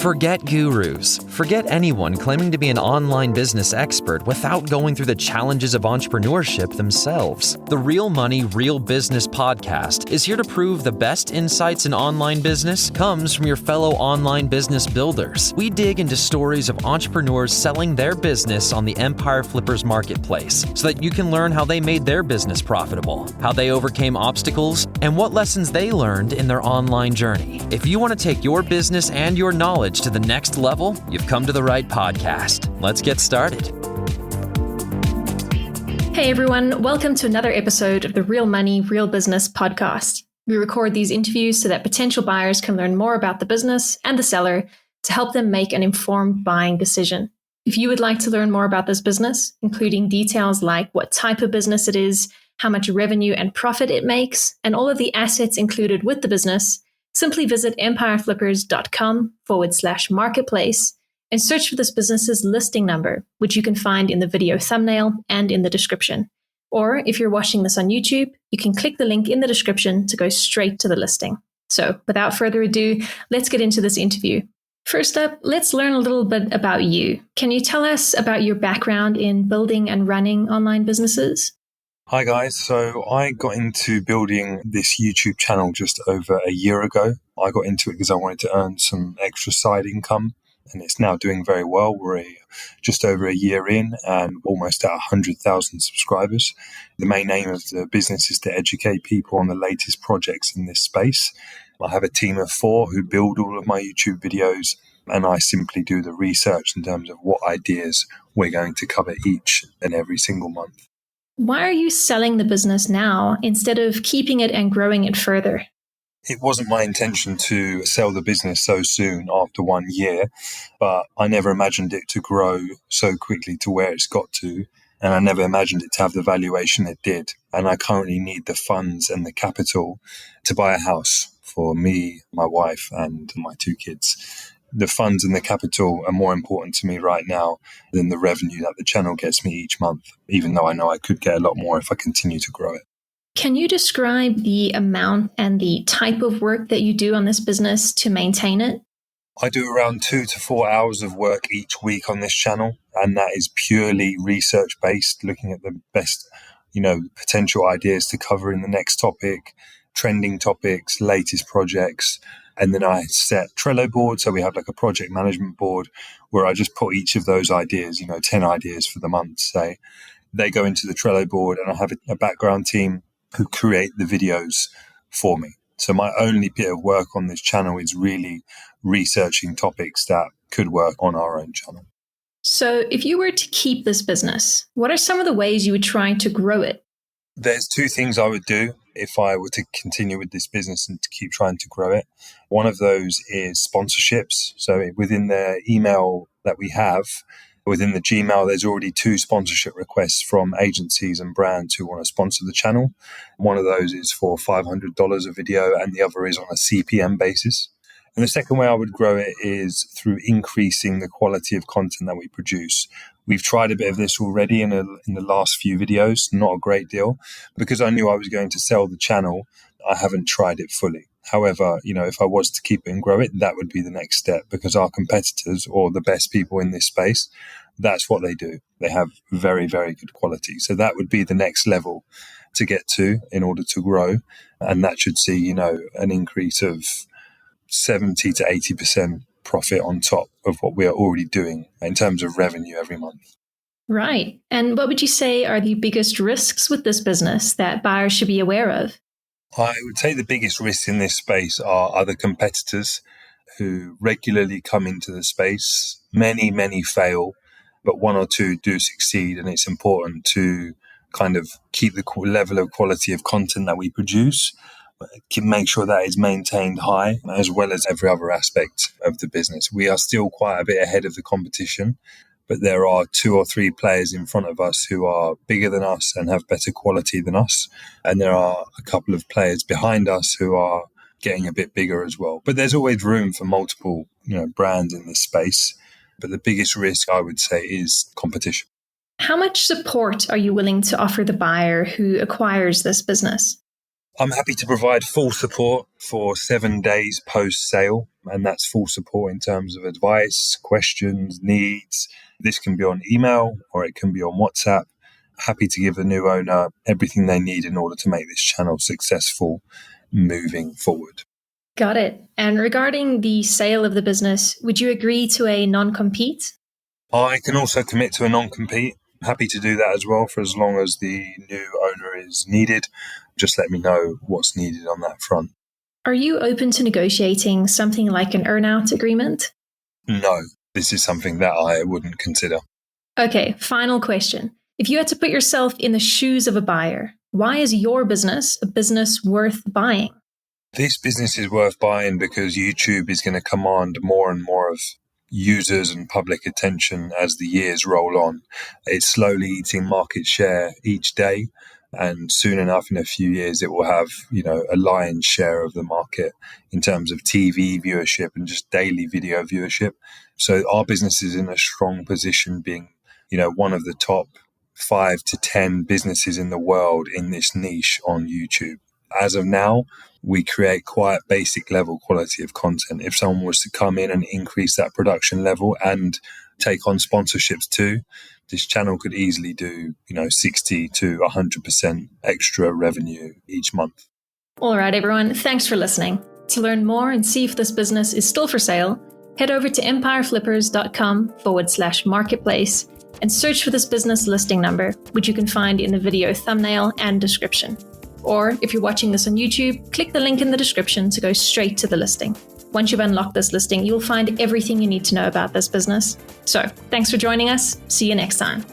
Forget gurus. Forget anyone claiming to be an online business expert without going through the challenges of entrepreneurship themselves. The Real Money, Real Business podcast is here to prove the best insights in online business comes from your fellow online business builders. We dig into stories of entrepreneurs selling their business on the Empire Flippers marketplace so that you can learn how they made their business profitable, how they overcame obstacles, and what lessons they learned in their online journey. If you want to take your business and your knowledge to the next level, you've come to the right podcast. Let's get started. Hey everyone, welcome to another episode of the Real Money, Real Business podcast. We record these interviews so that potential buyers can learn more about the business and the seller to help them make an informed buying decision. If you would like to learn more about this business, including details like what type of business it is, how much revenue and profit it makes, and all of the assets included with the business, simply visit empireflippers.com/marketplace and search for this business's listing number, which you can find in the video thumbnail and in the description. Or if you're watching this on YouTube, you can click the link in the description to go straight to the listing. So without further ado, let's get into this interview. First up, let's learn a little bit about you. Can you tell us about your background in building and running online businesses? Hi guys, so I got into building this YouTube channel just over a year ago. I got into it because I wanted to earn some extra side income, and it's now doing very well. We're just over a year in and almost at 100,000 subscribers. The main aim of the business is to educate people on the latest projects in this space. I have a team of 4 who build all of my YouTube videos, and I simply do the research in terms of what ideas we're going to cover each and every single month. Why are you selling the business now instead of keeping it and growing it further? It wasn't my intention to sell the business so soon after 1 year, but I never imagined it to grow so quickly to where it's got to, and I never imagined it to have the valuation it did. And I currently need the funds and the capital to buy a house for me, my wife, and my 2 kids. The funds and the capital are more important to me right now than the revenue that the channel gets me each month, even though I know I could get a lot more if I continue to grow it. Can you describe the amount and the type of work that you do on this business to maintain it? I do around 2 to 4 hours of work each week on this channel, and that is purely research-based, looking at the best, potential ideas to cover in the next topic, trending topics, latest projects. And then I set Trello board. So we have like a project management board where I just put each of those ideas, 10 ideas for the month, say. They go into the Trello board, and I have a background team who create the videos for me. So my only bit of work on this channel is really researching topics that could work on our own channel. So if you were to keep this business, what are some of the ways you would try to grow it? There's 2 things I would do if I were to continue with this business and to keep trying to grow it. One of those is sponsorships. So within the email that we have, within the Gmail, there's already 2 sponsorship requests from agencies and brands who want to sponsor the channel. One of those is for $500 a video, and the other is on a CPM basis. And the second way I would grow it is through increasing the quality of content that we produce. We've tried a bit of this already in the last few videos, not a great deal. Because I knew I was going to sell the channel, I haven't tried it fully. However, if I was to keep it and grow it, that would be the next step, because our competitors, or the best people in this space, that's what they do. They have very, very good quality. So that would be the next level to get to in order to grow. And that should see, an increase of 70 to 80% profit on top of what we are already doing in terms of revenue every month. Right. And what would you say are the biggest risks with this business that buyers should be aware of? I would say the biggest risks in this space are other competitors who regularly come into the space. Many fail, but 1 or 2 do succeed. And it's important to kind of keep the level of quality of content that we produce, make sure that is maintained high, as well as every other aspect of the business. We are still quite a bit ahead of the competition, but there are 2 or 3 players in front of us who are bigger than us and have better quality than us. And there are a couple of players behind us who are getting a bit bigger as well. But there's always room for multiple, brands in this space. But the biggest risk, I would say, is competition. How much support are you willing to offer the buyer who acquires this business? I'm happy to provide full support for 7 days post-sale, and that's full support in terms of advice, questions, needs. This can be on email or it can be on WhatsApp. Happy to give the new owner everything they need in order to make this channel successful moving forward. Got it. And regarding the sale of the business, would you agree to a non-compete? I can also commit to a non-compete. Happy to do that as well for as long as the new owner is needed. Just let me know what's needed on that front. Are you open to negotiating something like an earn-out agreement? No, this is something that I wouldn't consider. Okay, final question. If you had to put yourself in the shoes of a buyer, why is your business a business worth buying? This business is worth buying because YouTube is going to command more and more of users and public attention as the years roll on. It's slowly eating market share each day. And soon enough, in a few years, it will have, a lion's share of the market in terms of TV viewership and just daily video viewership. So our business is in a strong position being, one of the top 5 to 10 businesses in the world in this niche on YouTube. As of now, we create quite basic level quality of content. If someone was to come in and increase that production level and take on sponsorships too, this channel could easily do, 60 to 100% extra revenue each month. All right, everyone. Thanks for listening. To learn more and see if this business is still for sale, head over to empireflippers.com/marketplace and search for this business listing number, which you can find in the video thumbnail and description. Or if you're watching this on YouTube, click the link in the description to go straight to the listing. Once you've unlocked this listing, you'll find everything you need to know about this business. So, thanks for joining us. See you next time.